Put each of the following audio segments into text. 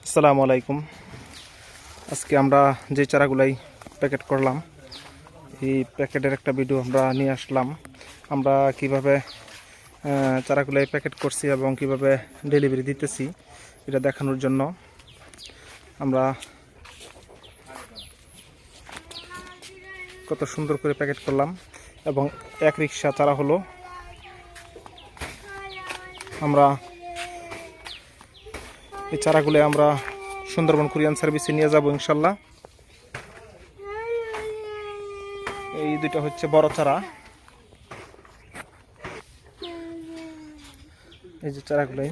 আসসালামু আলাইকুম। আজকে আমরা যে চারাগুলাই প্যাকেট করলাম এই প্যাকেটের একটা ভিডিও আমরা নিয়ে আসলাম। আমরা কিভাবে চারাগুলাই প্যাকেট করছি এবং কিভাবে ডেলিভারি দিতেছি এটা দেখানোর জন্য আমরা কত সুন্দর করে প্যাকেট করলাম এবং এক রিক্সা চারা হলো। আমরা এই চারাগুলো আমরা সুন্দরবন কুরিয়ান সার্ভিসে নিয়ে যাব ইনশাল্লাহ। এই দুইটা হচ্ছে বড় চারা, এই যে চারাগুলাই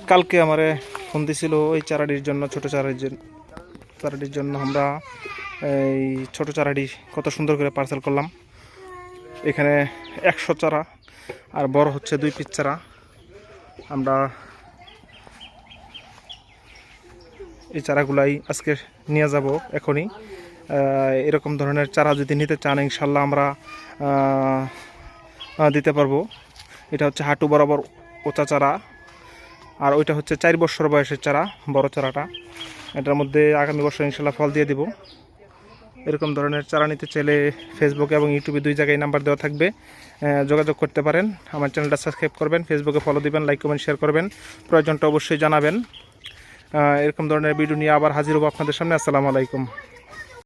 কালকে আমারে ফোন দিছিল ওই চারাটির জন্য, ছোট চারাটির জন্য আমরা এই ছোট চারাটি কত সুন্দর করে পার্সেল করলাম। এখানে 100 চারা আর বড় হচ্ছে 2 পিস চারা। আমরা এই চারাগুলাই আজকে নিয়ে যাব এখনই। এরকম ধরনের চারা যদি নিতে চান ইনশাল্লাহ আমরা দিতে পারবো। এটা হচ্ছে হাঁটু বরাবর ওচা চারা আর ওইটা হচ্ছে 4 বছর বয়সের চারা, বড় চারাটা। এটার মধ্যে আগামী বছর ইনশাল্লাহ ফল দিয়ে দিব। এরকম ধরনের চারা নিতে চাইলে ফেসবুকে এবং ইউটিউবে 2 জায়গায় নাম্বার দেওয়া থাকবে, যোগাযোগ করতে পারেন। আমার চ্যানেলটা সাবস্ক্রাইব করবেন, ফেসবুকে ফলো দিবেন, লাইক কমেন্ট শেয়ার করবেন, প্রয়োজনটা অবশ্যই জানাবেন। এরকম ধরনের ভিডিও নিয়ে আবার হাজির হব আপনাদের সামনে। আসসালামু আলাইকুম।